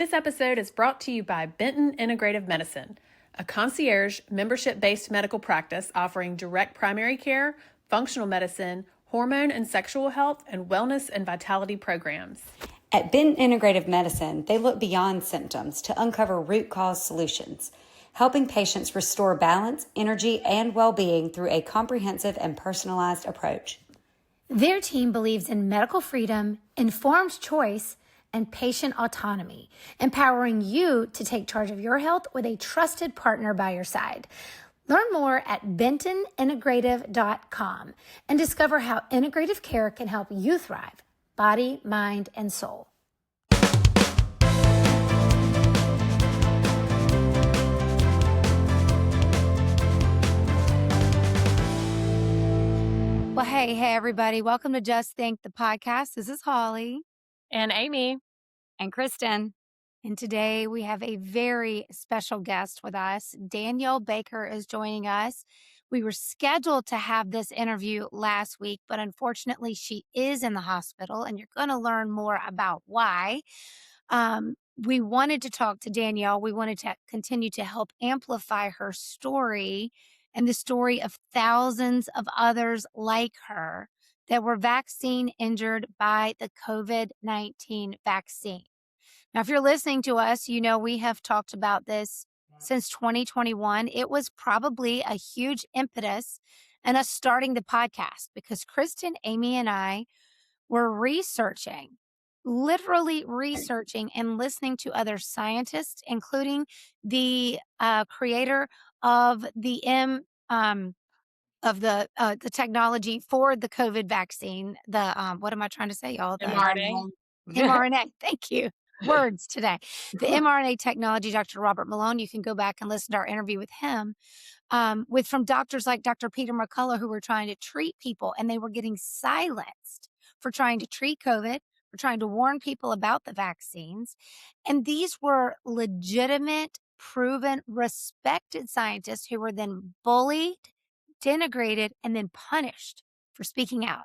This episode is brought to you by Benton Integrative Medicine, a concierge, membership-based medical practice offering direct primary care, functional medicine, hormone and sexual health, and wellness and vitality programs. At Benton Integrative Medicine, they look beyond symptoms to uncover root cause solutions, helping patients restore balance, energy, and well-being through a comprehensive and personalized approach. Their team believes in medical freedom, informed choice, and patient autonomy, empowering you to take charge of your health with a trusted partner by your side. Learn more at bentonintegrative.com and discover how integrative care can help you thrive, body, mind, and soul. Well, hey, everybody. Welcome to Just Think, the podcast. This is Holly. And Amy. And Kristen. And today we have a very special guest with us. Danielle Baker is joining us. We were scheduled to have this interview last week, but unfortunately she is in the hospital, and you're going to learn more about why. We wanted to talk to Danielle. We wanted to continue to help amplify her story and the story of thousands of others like her that were vaccine injured by the COVID-19 vaccine. Now, if you're listening to us, you know we have talked about this since 2021. It was probably a huge impetus in us starting the podcast because Kristen, Amy, and I were literally researching and listening to other scientists, including the creator of the technology for the COVID vaccine. What am I trying to say, y'all? The mRNA. mRNA. Thank you. Words today. The mRNA technology, Dr. Robert Malone. You can go back and listen to our interview with him, from doctors like Dr. Peter McCullough, who were trying to treat people, and they were getting silenced for trying to treat COVID, for trying to warn people about the vaccines. And these were legitimate, proven, respected scientists who were then bullied, denigrated, and then punished for speaking out.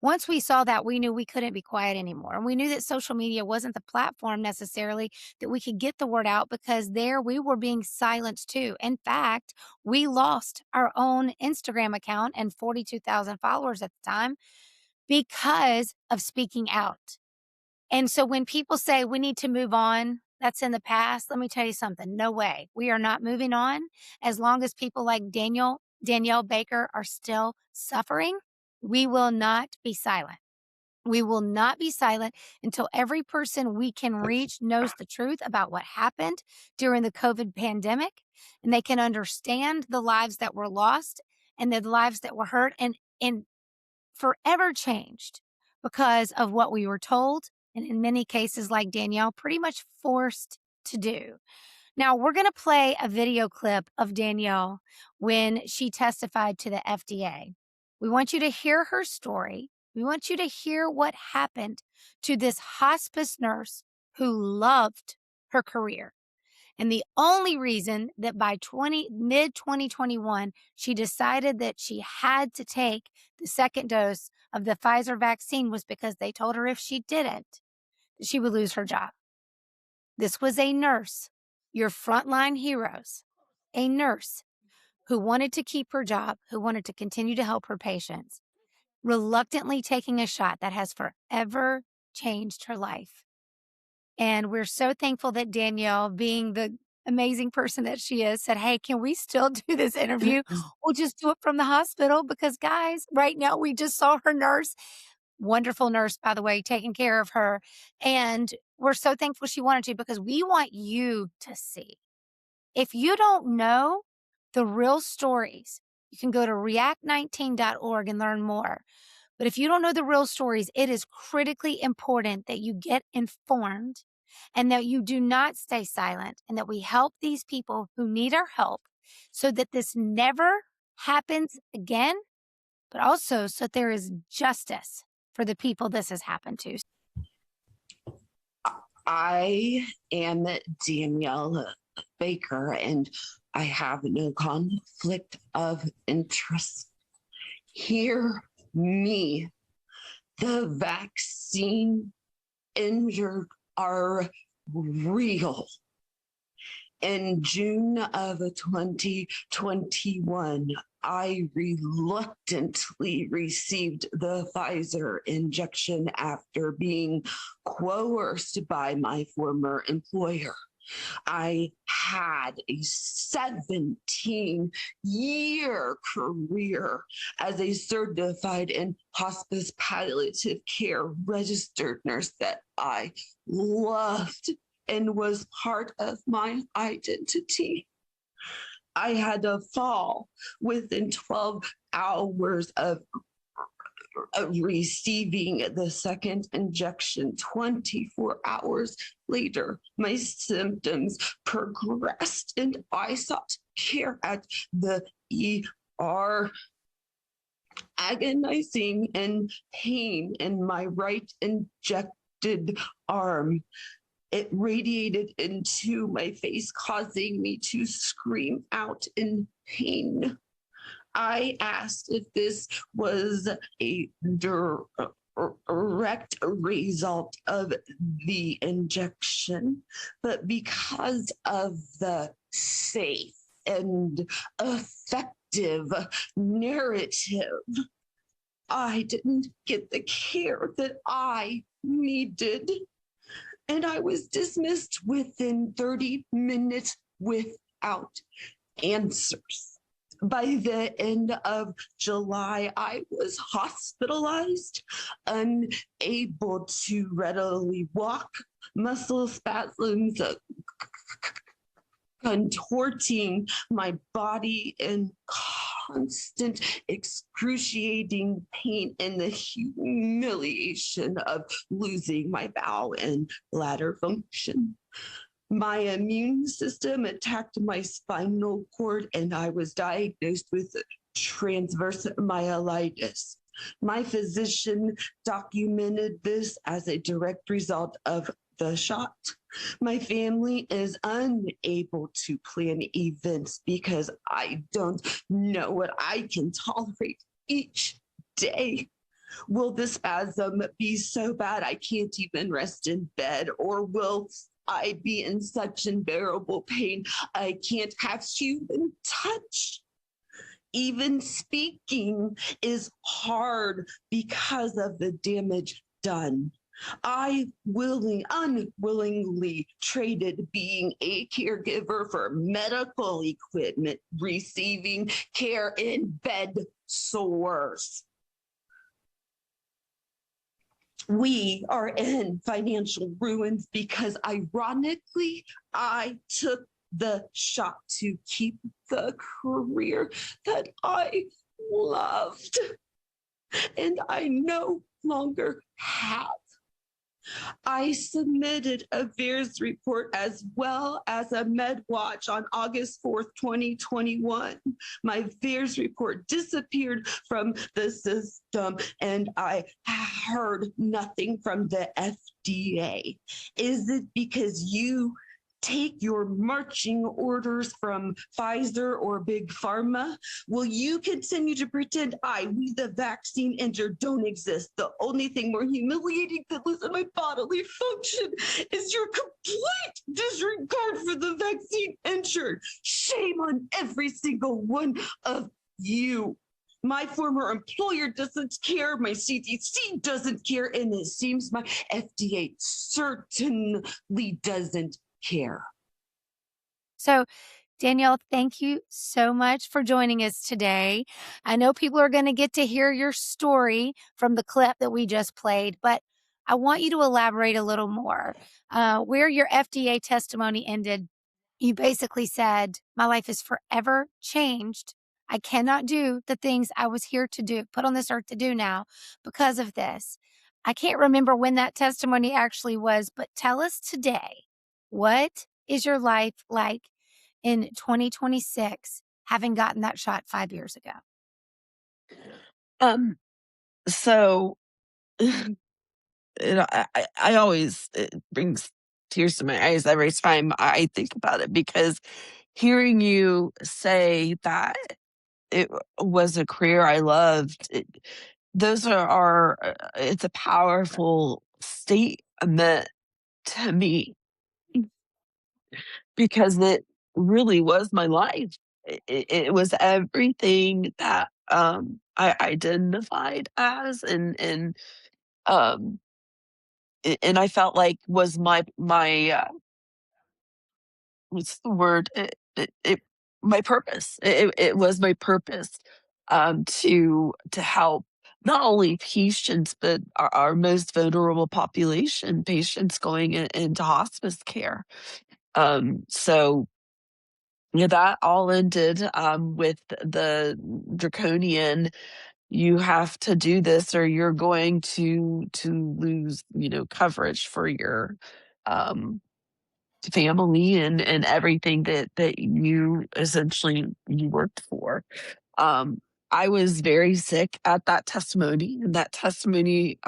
Once we saw that, we knew we couldn't be quiet anymore. And we knew that social media wasn't the platform necessarily that we could get the word out, because there we were being silenced too. In fact, we lost our own Instagram account and 42,000 followers at the time because of speaking out. And so when people say we need to move on, that's in the past, let me tell you something. No way. We are not moving on as long as people like Danielle Baker are still suffering. We will not be silent. We will not be silent until every person we can reach knows the truth about what happened during the COVID pandemic, and they can understand the lives that were lost and the lives that were hurt and forever changed because of what we were told, and in many cases, like Danielle, pretty much forced to do. Now, we're going to play a video clip of Danielle when she testified to the FDA. We want you to hear her story. We want you to hear what happened to this hospice nurse who loved her career. And the only reason that by mid-2021, she decided that she had to take the second dose of the Pfizer vaccine was because they told her if she didn't, she would lose her job. This was a nurse, your frontline heroes, a nurse who wanted to keep her job, who wanted to continue to help her patients, reluctantly taking a shot that has forever changed her life. And we're so thankful that Danielle, being the amazing person that she is, said, hey, can we still do this interview? We'll just do it from the hospital because, guys, right now we just saw her nurse, wonderful nurse, by the way, taking care of her. And we're so thankful she wanted to because we want you to see. If you don't know the real stories, you can go to react19.org and learn more. But if you don't know the real stories, it is critically important that you get informed and that you do not stay silent and that we help these people who need our help so that this never happens again, but also so that there is justice for the people this has happened to. I am Danielle Baker, and I have no conflict of interest. Hear me. The vaccine injured are real. In June of 2021, I reluctantly received the Pfizer injection after being coerced by my former employer. I had a 17-year career as a certified in hospice palliative care registered nurse that I loved and was part of my identity. I had a fall within 12 hours of receiving the second injection. 24 hours later, my symptoms progressed and I sought care at the ER, agonizing and pain in my right injected arm. It radiated into my face, causing me to scream out in pain. I asked if this was a direct result of the injection, but because of the safe and effective narrative, I didn't get the care that I needed. And I was dismissed within 30 minutes without answers. By the end of July, I was hospitalized, unable to readily walk, muscle spasms, contorting my body in constant excruciating pain and the humiliation of losing my bowel and bladder function. My immune system attacked my spinal cord and I was diagnosed with transverse myelitis. My physician documented this as a direct result of the shot. My family is unable to plan events because I don't know what I can tolerate each day. Will the spasm be so bad I can't even rest in bed, or will I be in such unbearable pain I can't have human touch? Even speaking is hard because of the damage done. I unwillingly traded being a caregiver for medical equipment, receiving care in bed sores. We are in financial ruins because, ironically, I took the shot to keep the career that I loved and I no longer have. I submitted a VAERS report as well as a MedWatch on August 4th, 2021. My VAERS report disappeared from the system and I heard nothing from the FDA. Is it because you take your marching orders from Pfizer or Big Pharma? Will you continue to pretend we, the vaccine injured, don't exist? The only thing more humiliating than losing my bodily function is your complete disregard for the vaccine injured. Shame on every single one of you. My former employer doesn't care, my CDC doesn't care, and it seems my FDA certainly doesn't care. So, Danielle, thank you so much for joining us today. I know people are going to get to hear your story from the clip that we just played, but I want you to elaborate a little more. Where your FDA testimony ended, you basically said, my life is forever changed. I cannot do the things I was here to do, put on this earth to do now because of this. I can't remember when that testimony actually was, but tell us today, what is your life like in 2026, having gotten that shot 5 years ago? So I always, it brings tears to my eyes every time I think about it, because hearing you say that it was a career I loved, those it's a powerful statement to me. because it really was my life. It was everything that, I identified as um, and I felt like was my what's the word? It my purpose. It was my purpose, to help not only patients, but our most vulnerable population, patients going into hospice care. So yeah, that all ended, with the draconian, "You have to do this or you're going to lose, coverage for your, um, family and everything that you essentially you worked for." Um, I was very sick at that testimony, and that testimony,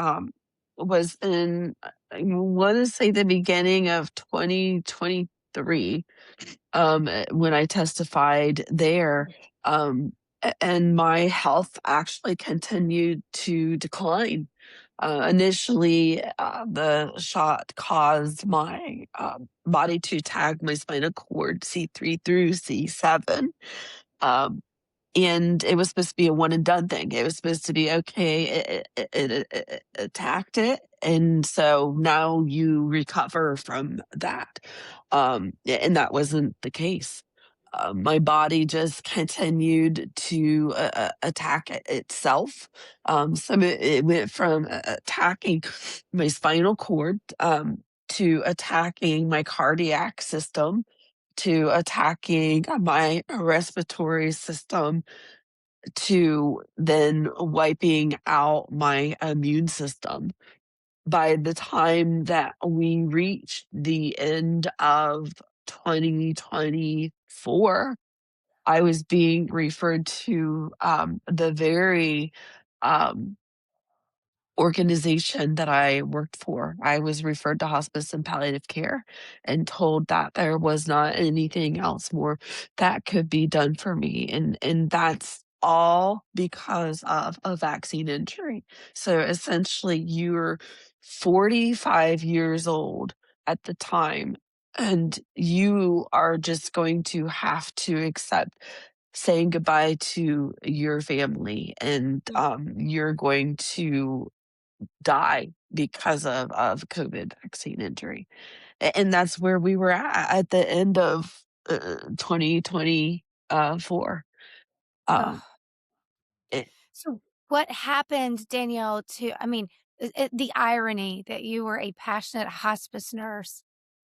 was in, I wanna say the beginning of 2023, when I testified there, and my health actually continued to decline. Initially, the shot caused my body to tag my spinal cord C3 through C7. Um, and it was supposed to be a one and done thing. It was supposed to be okay. It attacked it, and so now you recover from that. And that wasn't the case. My body just continued to attack itself. So it went from attacking my spinal cord, to attacking my cardiac system, to attacking my respiratory system, to then wiping out my immune system. By the time that we reached the end of 2024, I was being referred to, the very, um, organization that I worked for. I was referred to hospice and palliative care and told that there was not anything else more that could be done for me. And that's all because of a vaccine injury. So essentially you're 45 years old at the time, and you are just going to have to accept saying goodbye to your family, and you're going to die because of COVID vaccine injury. And that's where we were at the end of 2024. Ugh. Um, it, So what happened, Danielle, I mean, the irony that you were a passionate hospice nurse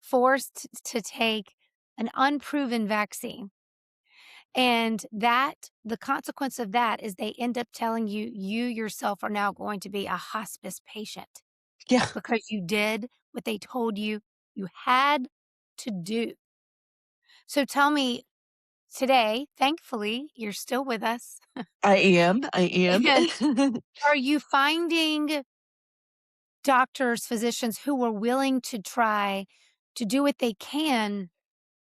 forced to take an unproven vaccine, and that the consequence of that is they end up telling you you yourself are now going to be a hospice patient yeah, because you did what they told you you had to do. So tell me today, thankfully, you're still with us. I am. I am. And are you finding doctors, physicians who are willing to try to do what they can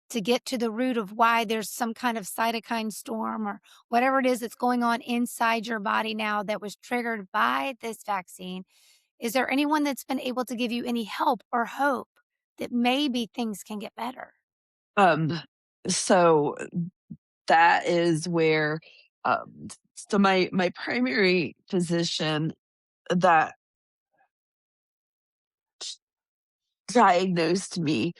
to get to the root of why there's some kind of cytokine storm or whatever it is that's going on inside your body now that was triggered by this vaccine? Is there anyone that's been able to give you any help or hope that maybe things can get better? um, so that is where, so my primary physician that diagnosed me,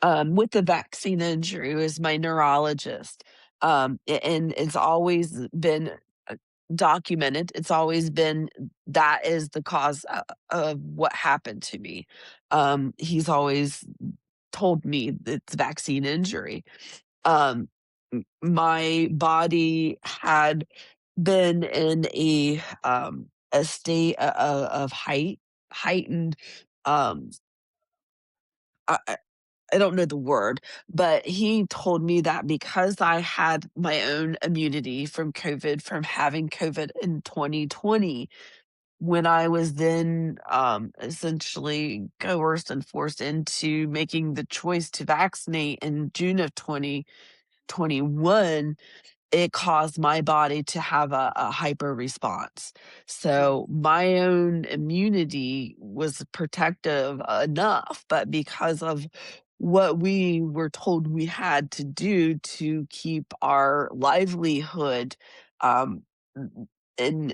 with the vaccine injury was my neurologist. And it's always been uh, documented. It's always been that is the cause of what happened to me. He's always told me it's vaccine injury. My body had been in a state of heightened, um, I don't know the word, but he told me that because I had my own immunity from COVID, from having COVID in 2020, when I was then essentially coerced and forced into making the choice to vaccinate in June of 2021, it caused my body to have a hyper response. So my own immunity was protective enough, but because of what we were told we had to do to keep our livelihood, um, and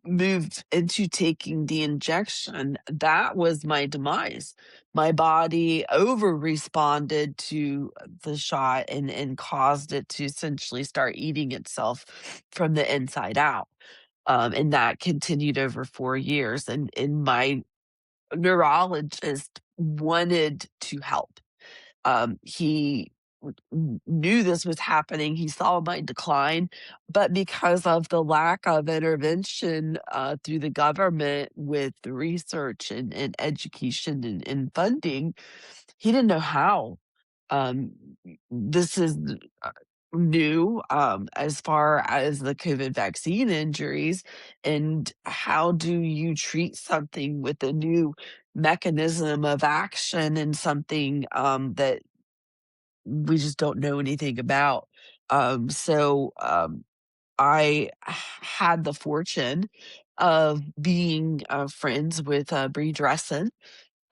moved into taking the injection, that was my demise. My body over responded to the shot and caused it to essentially start eating itself from the inside out. And that continued over 4 years. And my neurologist wanted to help. He knew this was happening. He saw my decline, but because of the lack of intervention through the government with the research and education and funding, he didn't know how. Um, this is uh, new as far as the COVID vaccine injuries, and how do you treat something with a new mechanism of action and something that we just don't know anything about. So I had the fortune of being friends with Bree Dressen,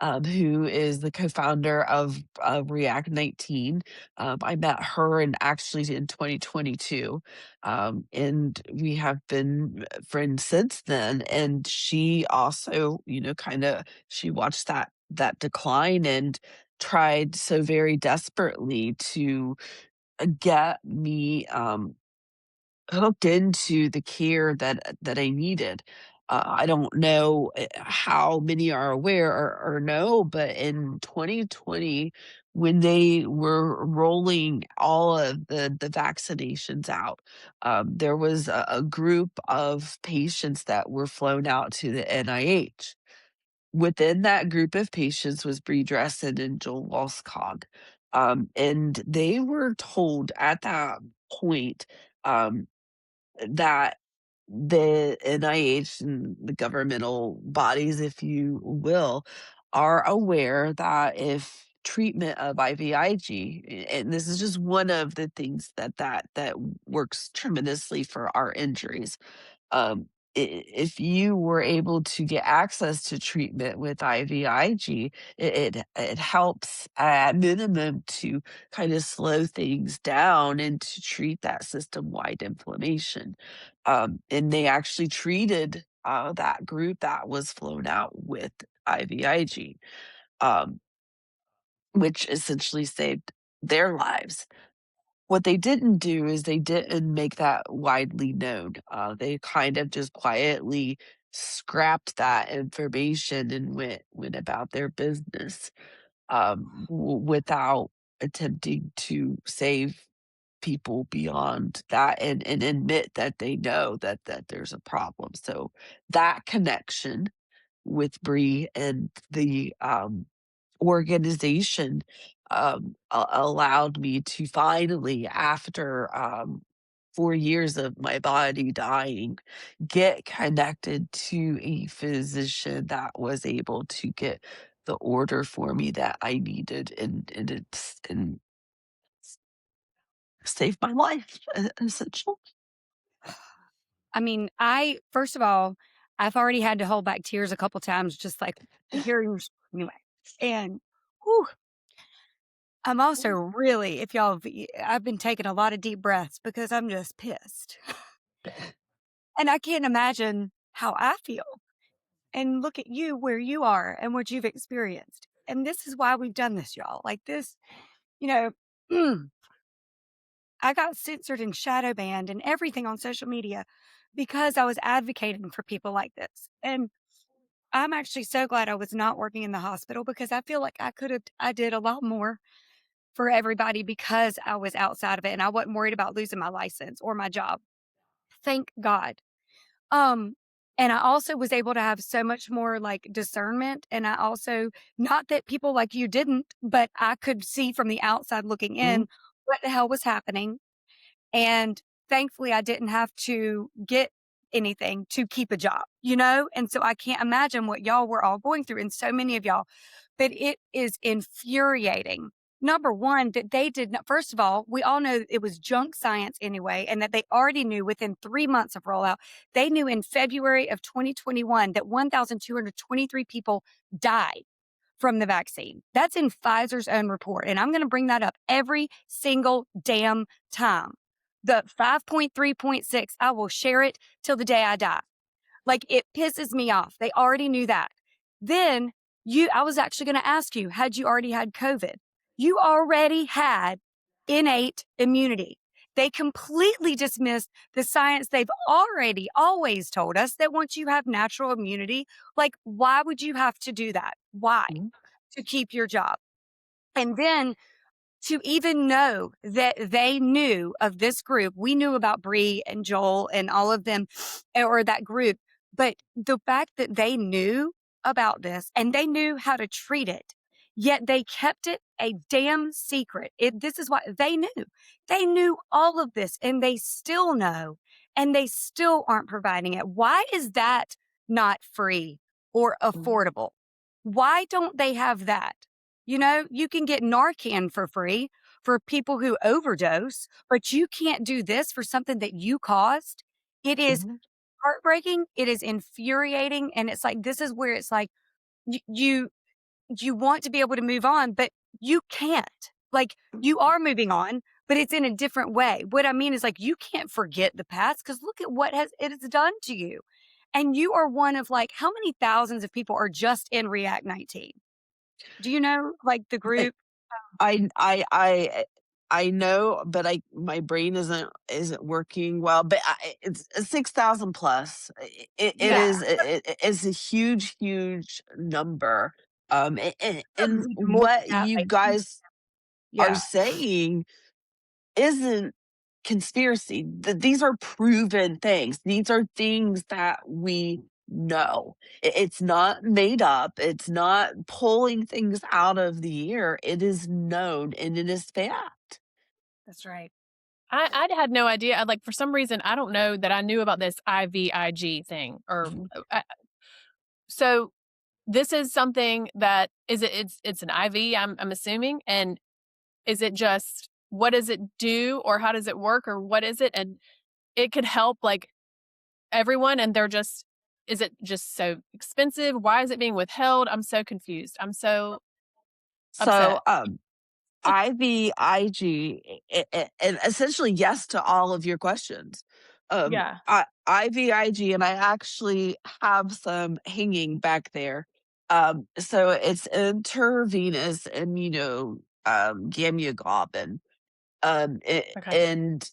who is the co-founder of React 19. I met her actually in 2022, and we have been friends since then. And she also, kind of she watched that decline and tried so very desperately to get me hooked into the care that I needed. I don't know how many are aware or know, but in 2020, when they were rolling all of the vaccinations out, there was a group of patients that were flown out to the NIH. Within that group of patients was Bree Dressen and Joel Walskog. And they were told at that point, um, that the NIH and the governmental bodies, if you will, are aware that if treatment of IVIG, and this is just one of the things that works tremendously for our injuries, if you were able to get access to treatment with IVIG, it helps at minimum to kind of slow things down and to treat that system wide inflammation. And they actually treated that group that was flown out with IVIG, um, which essentially saved their lives. What they didn't do is they didn't make that widely known. They kind of just quietly scrapped that information and went about their business, without attempting to save people beyond that and admit that they know that there's a problem. So that connection with Bree and the organization allowed me to finally, after 4 years of my body dying, get connected to a physician that was able to get the order for me that I needed, and saved my life, essentially. I mean, first of all, I've already had to hold back tears a couple times, just like hearing anyway. And whew, I'm also really, if I've been taking a lot of deep breaths because I'm just pissed. And I can't imagine how I feel. And look at you where you are and what you've experienced. And this is why we've done this, y'all. Like this, you know, I got censored and shadow banned and everything on social media because I was advocating for people like this. And I'm actually so glad I was not working in the hospital because I feel like I did a lot more for everybody because I was outside of it and I wasn't worried about losing my license or my job. Thank God. Um, and I also was able to have so much more like discernment. And I also, not that people like you didn't, but I could see from the outside looking Mhm. in what the hell was happening. And thankfully, I didn't have to get anything to keep a job, And so I can't imagine what y'all were all going through, and so many of y'all. But it is infuriating. Number one, that they did not, first of all, we all know it was junk science anyway, and that they already knew within 3 months of rollout. They knew in February of 2021 that 1,223 people died from the vaccine. That's in Pfizer's own report. And I'm going to bring that up every single damn time. The 5.3.6, I will share it till the day I die. Like, it pisses me off. They already knew that. Then I was actually going to ask you, had you already had COVID? You already had innate immunity. They completely dismissed the science they've already always told us that once you have natural immunity, like, why would you have to do that? Why? To keep your job. And then to even know that they knew of this group, we knew about Bree and Joel and all of them, or that group, but the fact that they knew about this and they knew how to treat it, yet they kept it a damn secret. This is why they knew. They knew all of this and they still know, and they still aren't providing it. Why is that not free or affordable? Why don't they have that? You know, you can get Narcan for free for people who overdose, but you can't do this for something that you caused. It is heartbreaking. It is infuriating. And it's like, this is where it's like, you want to be able to move on, but you can't. Like, you are moving on, but it's in a different way. What I mean is, like, you can't forget the past, because look at what it has done to you. And you are one of, like, how many thousands of people are just in React 19? Do you know, like, the group? I know, but my brain isn't working well. But it's 6,000 plus. It Yeah. is it's a huge number. And Even more what than that, you like, guys are yeah, saying isn't conspiracy. These are proven things. These are things that we know. It's not made up. It's not pulling things out of the air. It is known and it is fact. that's right. I had no idea. Like, for some reason, I don't know that I knew about this IVIG thing. Mhm. So this is something that it's an IV. I'm assuming, and is it just, what does it do, or how does it work, or what is it? And it could help, like, everyone, and is it just so expensive? Why is it being withheld? I'm so confused. I'm so So, upset. IVIG, and essentially yes to all of your questions. Yeah. IVIG, and I actually have some hanging back there. So it's intravenous immunoglobulin. Okay. And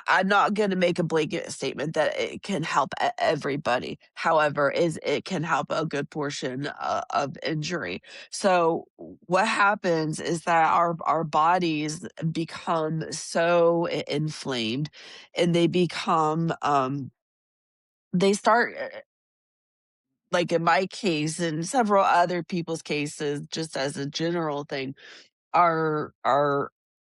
I'm not going to make a blanket statement that it can help everybody. However, is it can help a good portion of injury. So what happens is that our bodies become so inflamed, and they start, like in my case and several other people's cases, just as a general thing, our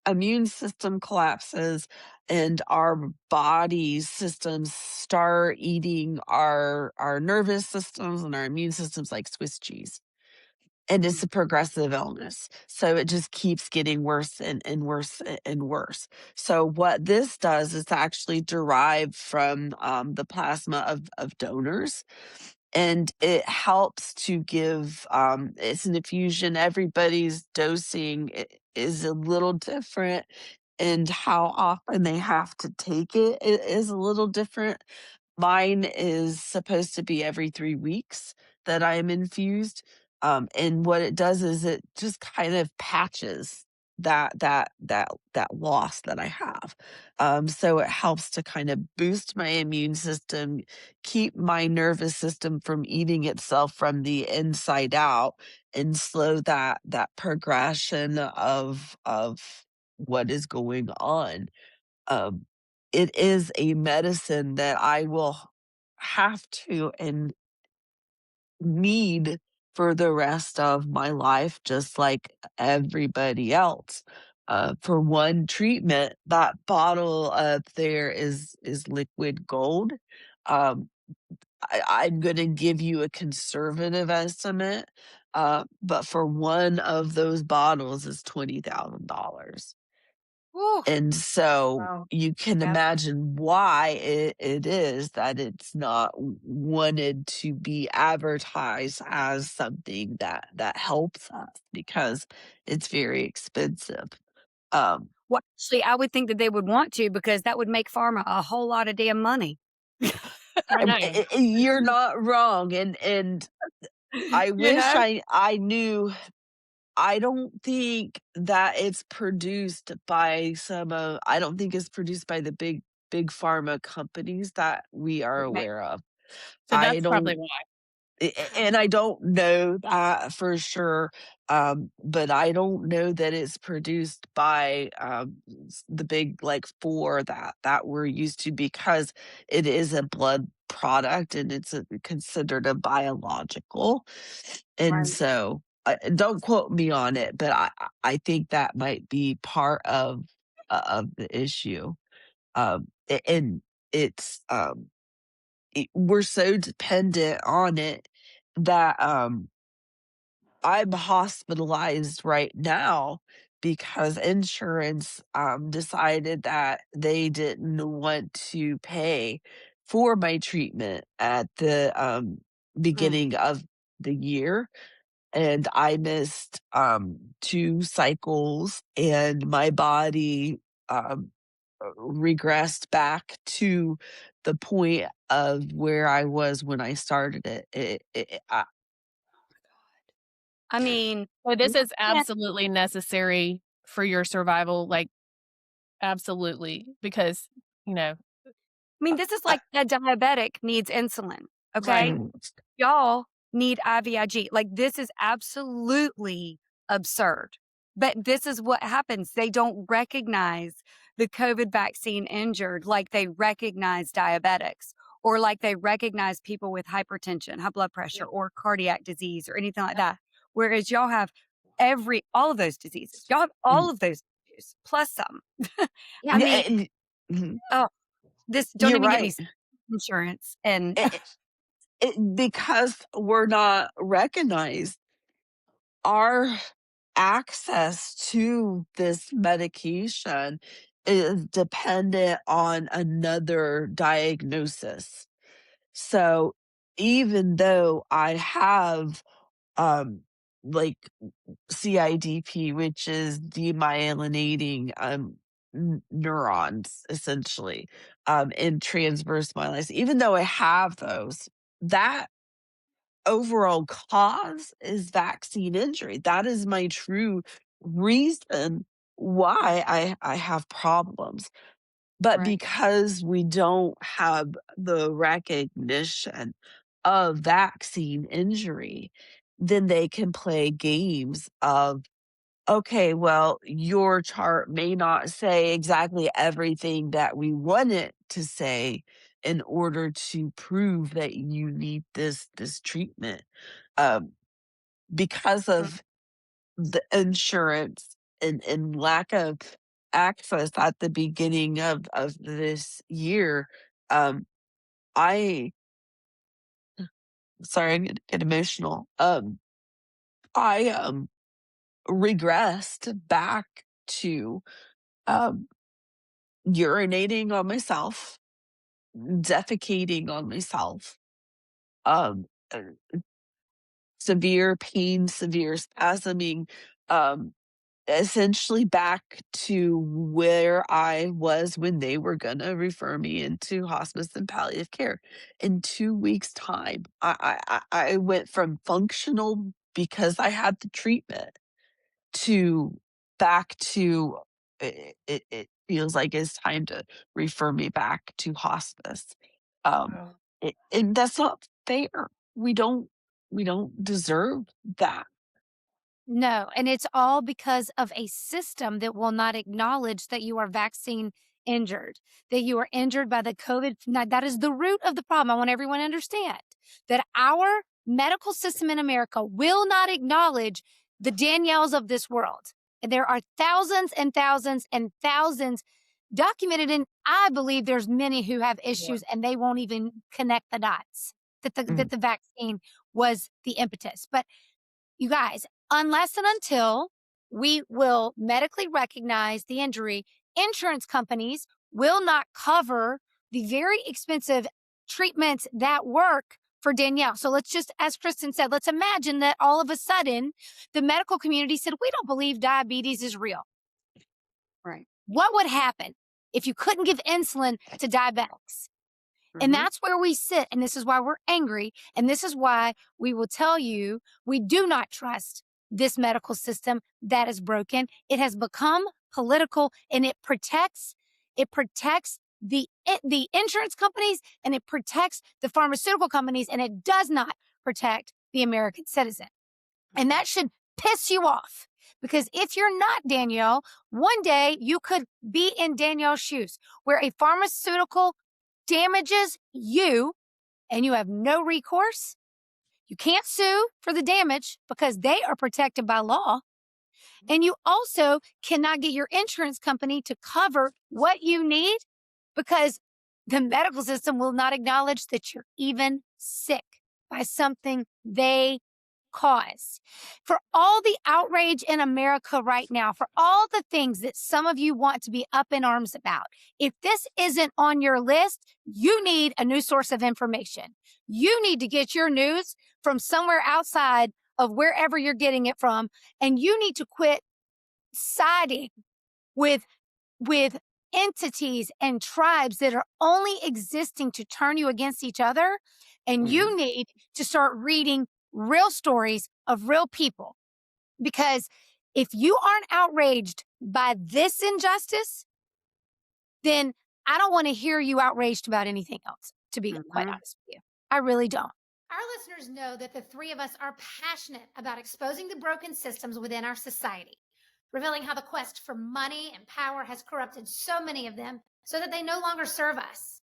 immune system collapses, and our body systems start eating our nervous systems and our immune systems like Swiss cheese. And it's a progressive illness. So it just keeps getting worse and worse and worse. So what this does is actually derived from the plasma of donors, and it helps to give, it's an infusion. Everybody's dosing is a little different, and how often they have to take it is a little different. Mine is supposed to be every 3 weeks that I am infused. And what it does is it just kind of patches that loss that I have. So it helps to kind of boost my immune system, keep my nervous system from eating itself from the inside out, and slow that progression of what is going on. Um, it is a medicine that I will have to and need for the rest of my life, just like everybody else. For one treatment, that bottle up there is liquid gold. Um, I'm going to give you a conservative estimate, but for one of those bottles is $20,000. Ooh, And so Wow. you can Yep. imagine why it is that it's not wanted to be advertised as something that helps us because it's very expensive. Um, Well, actually, I would think that they would want to because that would make pharma a whole lot of damn money. I know. you're not wrong, and I You wish know? I knew. I don't think that it's produced by I don't think it's produced by the big pharma companies that we are Okay. aware of. So I that's probably don't why. and I don't know that for sure, but I don't know that it's produced by, the big, like, 4 that we're used to because it is a blood product and it's considered a biological, and Right. so, don't quote me on it, but I think that might be part of the issue, and it's, we're so dependent on it that I'm hospitalized right now because insurance decided that they didn't want to pay for my treatment at the Mm. beginning of the year, and I missed 2 cycles, and my body um, regressed back to the point of where I was when I started it. I mean, So this is yeah, absolutely necessary for your survival, like, absolutely, because, you know I mean, this is I, like a diabetic needs insulin, okay? right. mm, Y'all need IVIG. Like, this is absolutely absurd. But this is what happens. They don't recognize the COVID vaccine injured like they recognize diabetics or like they recognize people with hypertension, high blood pressure, or cardiac disease or anything like that. Whereas y'all have all of those diseases. Y'all have mm. all of those issues plus some. I Yeah. Yeah, mean, mhm, oh, this don't you're even get me right. started on insurance and Because we're not recognized, our access to this medication is dependent on another diagnosis. So even though I have um like CIDP, which is demyelinating neurons essentially, in transverse myelitis, even though I have those, that overall cause is vaccine injury. That is my true reason why I have problems. But right. because we don't have the recognition of vaccine injury, then they can play games of, okay, well, your chart may not say exactly everything that we want it to say in order to prove that you need this treatment. Um, because of the insurance and lack of access at the beginning of this year, um, I sorry, I'm gonna get emotional. I regressed back to um urinating on myself, defecating on myself, um, uh, severe pain, severe spasming, um, essentially back to where I was when they were gonna refer me into hospice and palliative care. In 2 weeks' time, I went from functional because I had the treatment to back to it feels like it's time to refer me back to hospice. Um, Wow. and that's not fair. We don't we don't deserve that. No, and it's all because of a system that will not acknowledge that you are vaccine injured, that you are injured by the COVID. Now, that is the root of the problem. I want everyone to understand that our medical system in America will not acknowledge the Danielles of this world. And there are thousands and thousands and thousands documented, and I believe there's many who have issues and they won't even connect the dots that Mm, the vaccine was the impetus. But you guys, unless and until we will medically recognize the injury. Insurance companies will not cover the very expensive treatments that work for Danielle. So let's just, as Kristen said, let's imagine that all of a sudden the medical community said, we don't believe diabetes is real. Right. What would happen if you couldn't give insulin to diabetics? And that's where we sit. And this is why we're angry. And this is why we will tell you we do not trust this medical system that is broken. It has become political, and it protects the insurance companies, and it protects the pharmaceutical companies, and it does not protect the American citizen. And that should piss you off, because if you're not Danielle, one day you could be in Danielle's shoes, where a pharmaceutical damages you and you have no recourse. You can't sue for the damage because they are protected by law. And you also cannot get your insurance company to cover what you need because the medical system will not acknowledge that you're even sick by something they cause. For all the outrage in America right now, for all the things that some of you want to be up in arms about, if this isn't on your list, you need a new source of information. You need to get your news from somewhere outside of wherever you're getting it from, and you need to quit siding with entities and tribes that are only existing to turn you against each other. And you need to start reading real stories of real people. Because if you aren't outraged by this injustice, then I don't want to hear you outraged about anything else, to be quite honest with you. I really don't. Our listeners know that the three of us are passionate about exposing the broken systems within our society, revealing how the quest for money and power has corrupted so many of them so that they no longer serve us.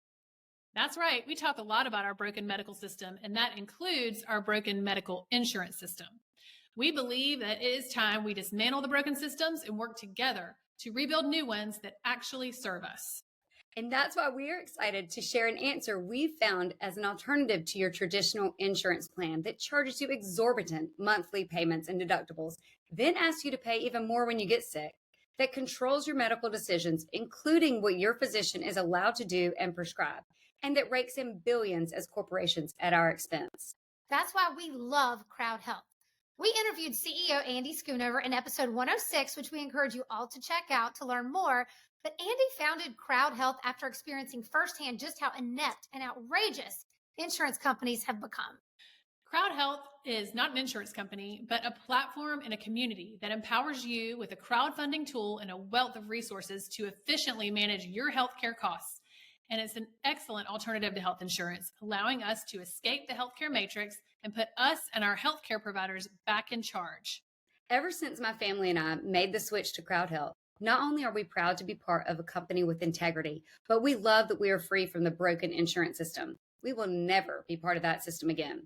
That's right. We talk a lot about our broken medical system, and that includes our broken medical insurance system. We believe that it is time we dismantle the broken systems and work together to rebuild new ones that actually serve us. And that's why we are excited to share an answer we found as an alternative to your traditional insurance plan that charges you exorbitant monthly payments and deductibles, then asks you to pay even more when you get sick, that controls your medical decisions, including what your physician is allowed to do and prescribe, and that rakes in billions as corporations at our expense. That's why we love Crowd Health. We interviewed CEO Andy Schoonover in episode 106, which we encourage you all to check out to learn more. But Andy founded Crowd Health after experiencing firsthand just how inept and outrageous insurance companies have become. Crowd Health is not an insurance company, but a platform and a community that empowers you with a crowdfunding tool and a wealth of resources to efficiently manage your healthcare costs. And it's an excellent alternative to health insurance, allowing us to escape the healthcare matrix and put us and our healthcare providers back in charge. Ever since my family and I made the switch to Crowd Health, not only are we proud to be part of a company with integrity, but we love that we are free from the broken insurance system. We will never be part of that system again.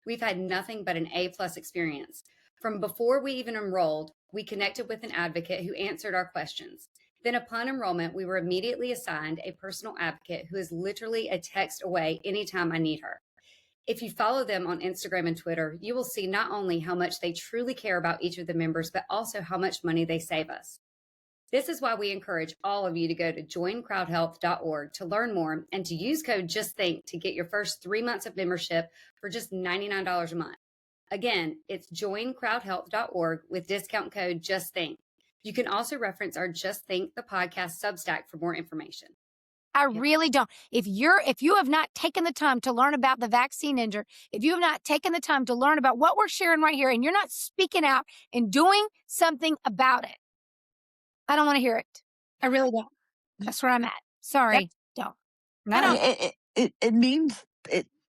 We've had nothing but an A+ experience. From before we even enrolled, we connected with an advocate who answered our questions. Then upon enrollment, we were immediately assigned a personal advocate who is literally a text away anytime I need her. If you follow them on Instagram and Twitter, you will see not only how much they truly care about each of the members, but also how much money they save us. This is why we encourage all of you to go to joincrowdhealth.org to learn more and to use code JUSTTHINK to get your first 3 months of membership for just $99 a month. Again, it's joincrowdhealth.org with discount code JUSTTHINK. You can also reference our Just Think the podcast Substack for more information. I really don't. If you have not taken the time to learn about the vaccine injury, if you have not taken the time to learn about what we're sharing right here, and you're not speaking out and doing something about it, I don't want to hear it. I really don't. That's where I'm at. Sorry, don't. No, it means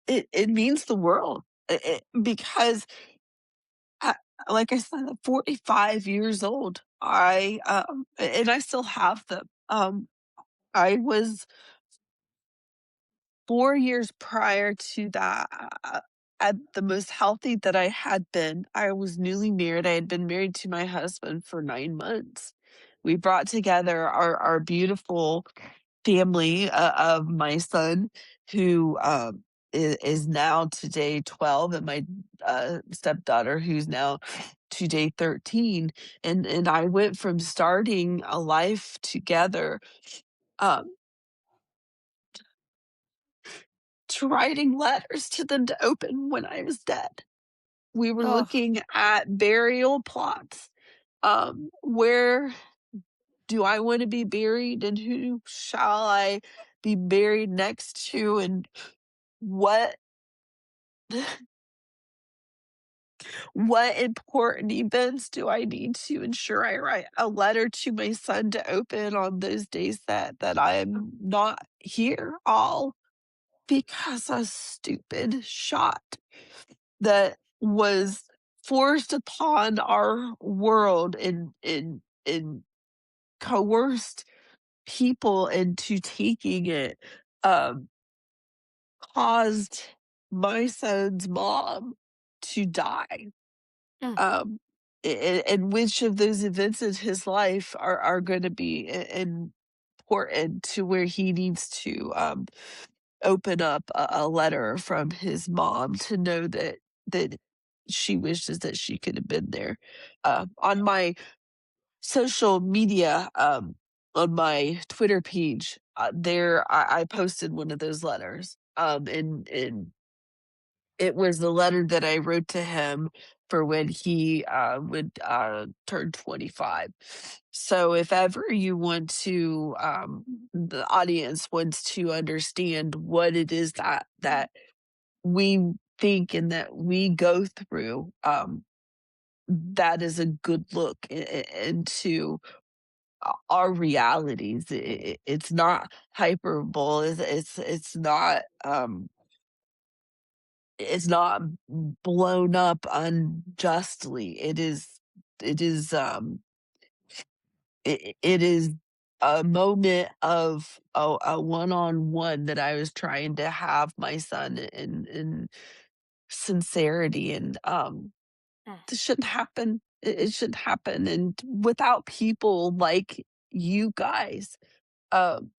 it means the world because like I said, I'm 45 years old. And I still have them. I was 4 years prior to that at the most healthy that I had been. I was newly married. I had been married to my husband for 9 months. We brought together our beautiful family of my son, who is now today 12, and my stepdaughter, who's now to day 13, and I went from starting a life together, um, to writing letters to them to open when I was dead. We were Oh, looking at burial plots. Where do I want to be buried, and who shall I be buried next to, and what what important events do I need to ensure I write a letter to my son to open on those days that I am not here, all because a stupid shot that was forced upon our world and coerced people into taking it, um, caused my son's mom to die. mm, And which of those events in his life are going to be important to where he needs to open up a letter from his mom to know that she wishes that she could have been there. On my social media, on my Twitter page, there I posted one of those letters, and it was the letter that I wrote to him for when he would turn 25. So if ever you want to, the audience wants to understand what it is that we think and that we go through, that is a good look into our realities. It's not hyperbole. It's not blown up unjustly. It is a moment of a one-on-one that I was trying to have my son in sincerity, and mm. this shouldn't happen. It shouldn't happen, and without people like you guys, um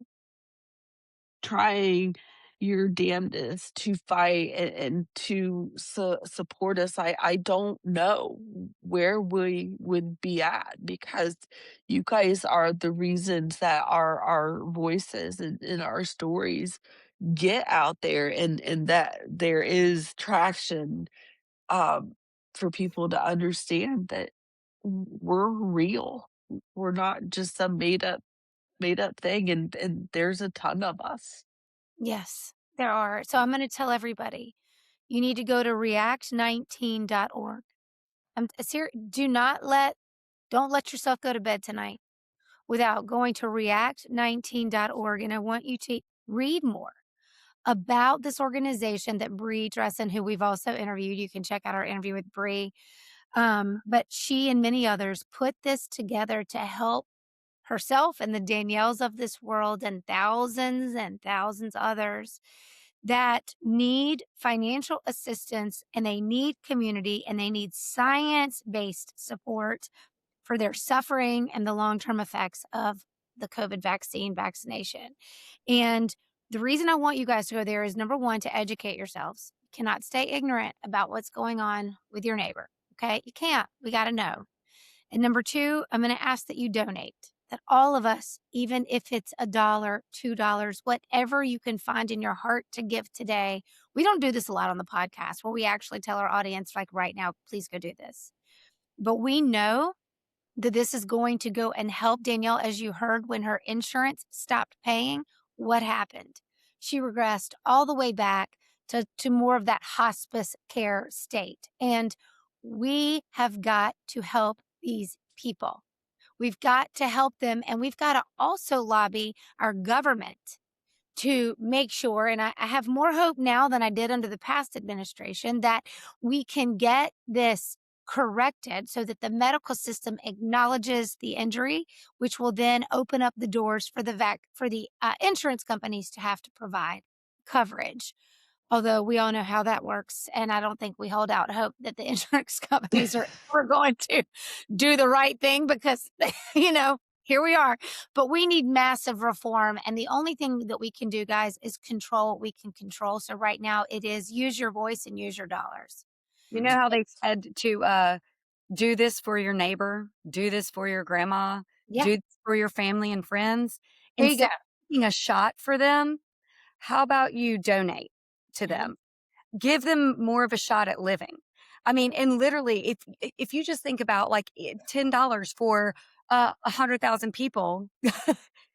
trying your damnedest to fight and to support us, I don't know where we would be at, because you guys are the reasons that our voices and our stories get out there, and that there is traction, um, for people to understand that we're real. We're not just some made up thing, and there's a ton of us. Yes, there are. So I'm going to tell everybody you need to go to react19.org. I'm do not don't let yourself go to bed tonight without going to react19.org. And I want you to read more about this organization that Bree Dressen, who we've also interviewed. You can check out our interview with Bree. But she and many others put this together to help herself and the Danielles of this world and thousands others that need financial assistance, and they need community, and they need science-based support for their suffering and the long-term effects of the COVID vaccination. And the reason I want you guys to go there is, number one, to educate yourselves. You cannot stay ignorant about what's going on with your neighbor. Okay? You can't. We got to know. And number two, I'm going to ask that you donate. That all of us, even if it's $1, $2, whatever you can find in your heart to give today. We don't do this a lot on the podcast where we actually tell our audience, like right now, please go do this. But we know that this is going to go and help Danielle. As you heard, when her insurance stopped paying, what happened? She regressed all the way back to more of that hospice care state. And we have got to help these people. We've got to help them, and we've got to also lobby our government to make sure, and I have more hope now than I did under the past administration, that we can get this corrected so that the medical system acknowledges the injury, which will then open up the doors for the insurance companies to have to provide coverage. Although we all know how that works, and I don't think we hold out hope that the insurance companies are ever going to do the right thing, because, here we are. But we need massive reform, and the only thing that we can do, guys, is control what we can control. So right now it is use your voice and use your dollars. You know how they said to Do this for your neighbor, do this for your grandma, Yeah. do this for your family and friends. There you go. Instead of taking a shot for them, how about you donate to Mhm. them? Give them more of a shot at living. I mean, and literally, if you just think about like $10 for 100,000 people,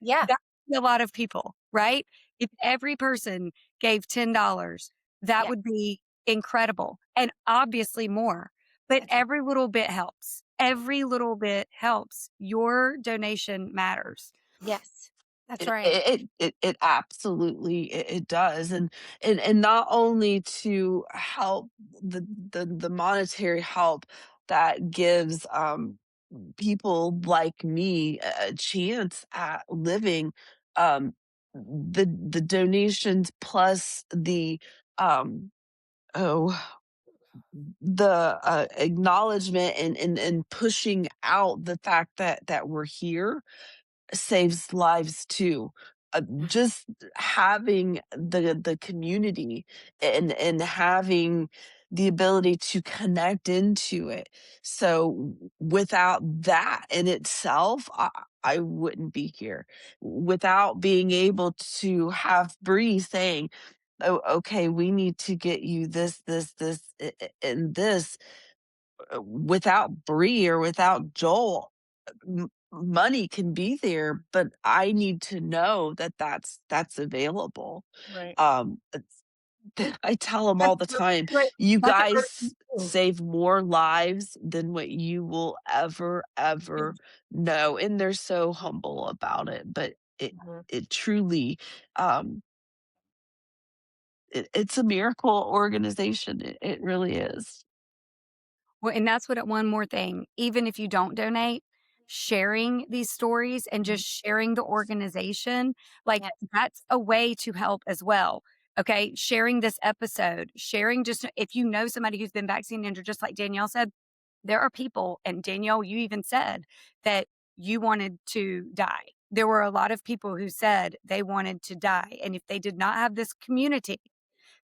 Yeah. that's a lot of people, right? If every person gave $10, that Yeah. would be incredible, and obviously more. But That's right. every little bit helps. Every little bit helps. Your donation matters. Yes. That's It right. it absolutely it does, and not only to help the monetary help that gives, people like me a chance at living, the donations plus the, um, oh, the, acknowledgement and pushing out the fact that we're here saves lives too. Just having the community and having the ability to connect into it. So without that in itself, I wouldn't be here. Without being able to have Bree saying, "Oh, okay, we need to get you this, and this." Without Bree or without Joel, money can be there, but I need to know that that's available. Right. It's I tell them That's all the a time, great "You that's a great thing guys too. save more lives than what you will ever know," and they're so humble about it, but Mhm. it truly, um, it's a miracle organization, it really is. Well, and that's one more thing, even if you don't donate, sharing these stories and Mhm. just sharing the organization, like, Yes. that's a way to help as well, okay? Sharing this episode, sharing just if you know somebody who's been vaccinated or just like Danielle said, there are people and Danielle, you even said that you wanted to die. There were a lot of people who said they wanted to die, and if they did not have this community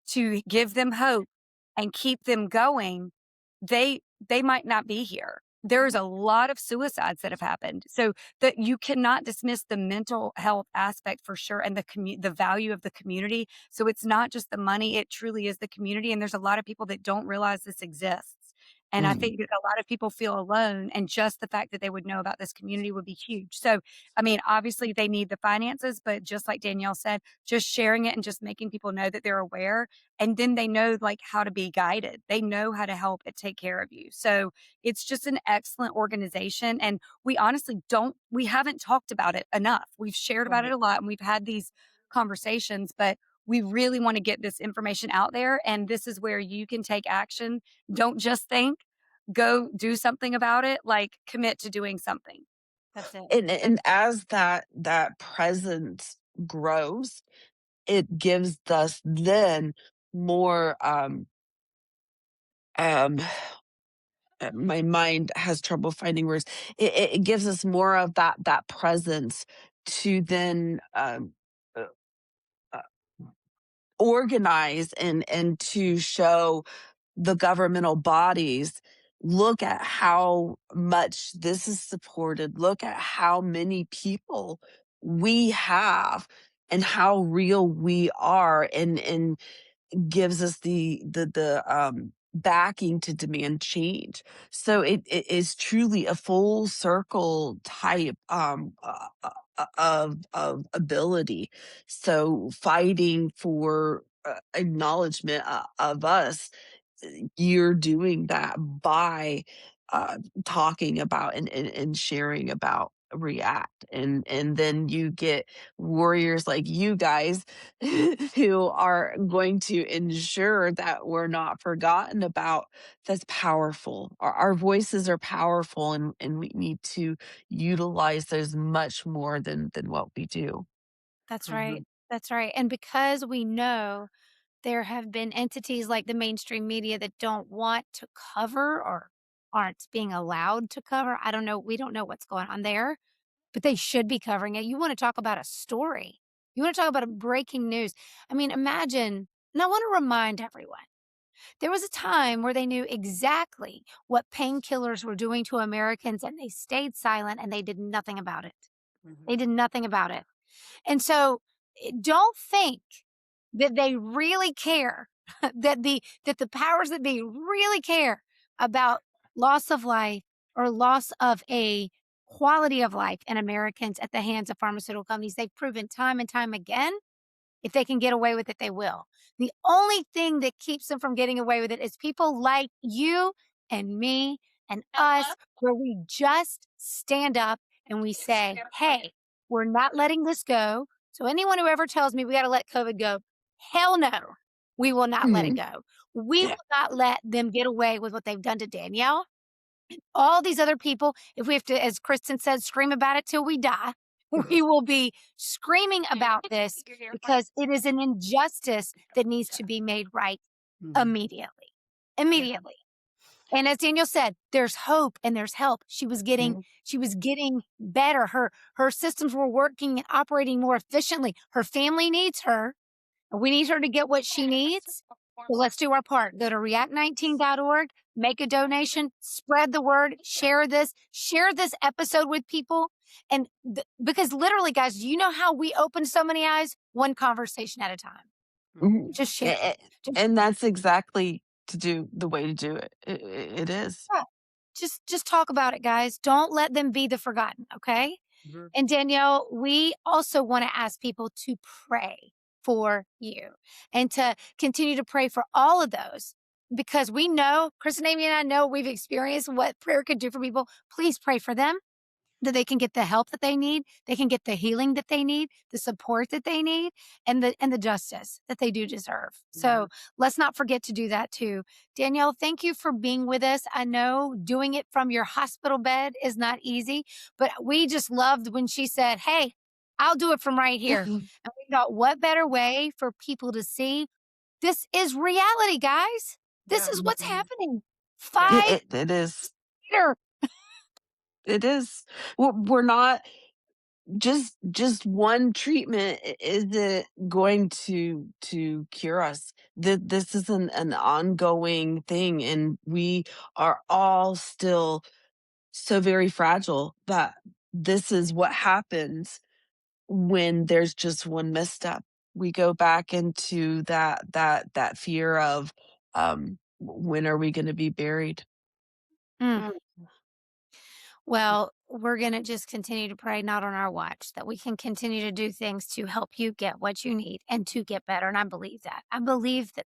to give them hope and keep them going, they might not be here. There's a lot of suicides that have happened. So that you cannot dismiss the mental health aspect for sure and the value of the community. So it's not just the money, it truly is the community and there's a lot of people that don't realize this exists. And I Mm. think that a lot of people feel alone and just the fact that they would know about this community would be huge. So I mean, obviously they need the finances, but just like Danielle said, just sharing it and just making people know that they're aware and then they know like how to be guided. They know how to help and take care of you. So it's just an excellent organization and we haven't talked about it enough. We've shared about it Right. a lot and we've had these conversations, but we really want to get this information out there and this is where you can take action. Don't just think, go do something about it, like commit to doing something. That's it. And as that presence grows, it gives us then more, um my mind has trouble finding words. It gives us more of that presence to then, uh, uh, organize and to show the governmental bodies, look at how much this is supported, look at how many people we have and how real we are and gives us the backing to demand change. So it is truly a full circle type of ability. So fighting for acknowledgement of us, you're doing that by talking about and sharing about react and then you get warriors like you guys who are going to ensure that we're not forgotten about. That's powerful. Our voices are powerful and we need to utilize those much more than what we do. That's right. Mhm. That's right. And because we know there have been entities like the mainstream media that don't want to cover or aren't being allowed to cover. I don't know. We don't know what's going on there, but they should be covering it. You want to talk about a story. You want to talk about a breaking news. I mean, imagine, and I want to remind everyone There was a time where they knew exactly what painkillers were doing to Americans and they stayed silent and they did nothing about it. They did nothing about it. And so don't think that they really care, that the powers that be really care about loss of life or loss of a quality of life in Americans at the hands of pharmaceutical companies. They've proven time and time again, if they can get away with it, they will. The only thing that keeps them from getting away with it is people like you and me and us, where we just stand up and we say, hey, we're not letting this go. So anyone who ever tells me we got to let COVID go, hell no, we will not let it Mhm. go. We Yeah. will not let them get away with what they've done to Danielle, all these other people. If we have to, as Kristen said, scream about it till we die, we will be screaming about this because it is an injustice that needs to be made right immediately. Immediately. And as Daniel said, there's hope and there's help. She was getting better. Her systems were working and operating more efficiently. Her family needs her. We need her to get what she needs. So let's do our part. Go to react19.org, make a donation, spread the word, share this episode with people. And because literally, guys, do you know how we open so many eyes? One conversation at a time. Mhm. Just share. Just, And that's exactly to do the way to do it. It is. yeah, just talk about it, guys. Don't let them be the forgotten, okay? And Danielle, we also want to ask people to pray for you and to continue to pray for all of those because we know, Chris and Amy and I know we've experienced what prayer could do for people. Please pray for them that they can get the help that they need, they can get the healing that they need, the support that they need, and the justice that they do deserve. So let's not forget to do that too. Danielle, thank you for being with us. I know doing it from your hospital bed is not easy, but we just loved when she said, "Hey, I'll do it from right here." And we thought, what better way for people to see this is reality, guys? This is what's happening. 5 It is. later. It is. We're not just one treatment isn't going to cure us. This is an ongoing thing, and we are all still so very fragile that this is what happens when there's just one misstep. We go back into that fear of when are we going to be buried? Mm. Well, we're going to just continue to pray, not on our watch, that we can continue to do things to help you get what you need and to get better. And I believe that. I believe that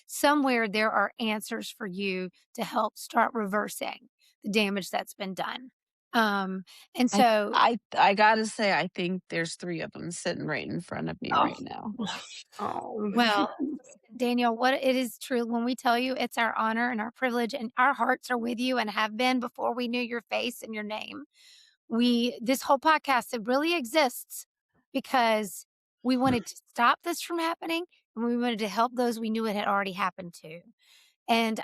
somewhere there are answers for you to help start reversing the damage that's been done. And I so, I gotta say, I think there's 3 of them sitting right in front of me oh, right now. Oh. well, Daniel, what it is true when we tell you it's our honor and our privilege, and our hearts are with you and have been before we knew your face and your name. This whole podcast, it really exists because we wanted to stop this from happening and we wanted to help those we knew it had already happened to. And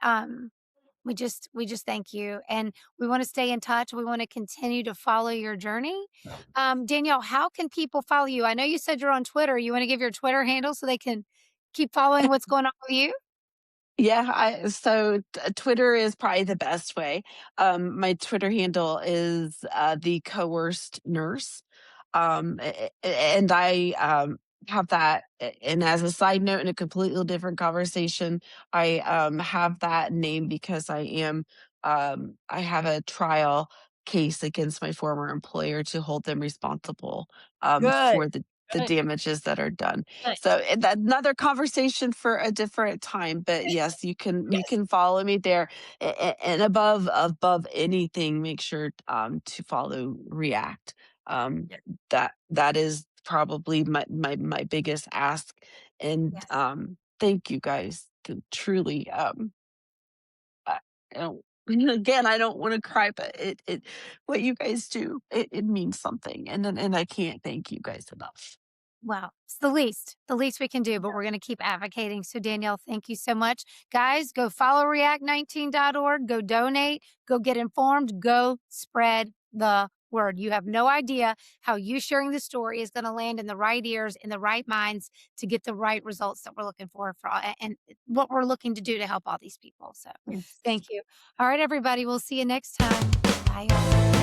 we just thank you and we want to stay in touch. We want to continue to follow your journey. Danielle, how can people follow you? I know you said you're on Twitter. You want to give your Twitter handle so they can keep following what's going on with you? Yeah, Twitter is probably the best way. My Twitter handle is, the coerced nurse. And I, have that and as a side note in a completely different conversation, I, have that name because I have a trial case against my former employer to hold them responsible, Good. for the damages that are done. Good. So another conversation for a different time. But yes, you can follow me there, and above anything, make sure to follow React. Um, that is probably my biggest ask. And thank you guys. Truly, I don't. Again, I don't want to cry, but it what you guys do, it means something, and I can't thank you guys enough. Well, it's the least we can do, but we're going to keep advocating. So, Danielle, thank you so much. Guys, go follow react19.org, go donate, go get informed, go spread the word. You have no idea how you sharing the story is going to land in the right ears, in the right minds to get the right results that we're looking for and what we're looking to do to help all these people. So, Yes. thank you. All right, everybody, we'll see you next time. Bye, y'all.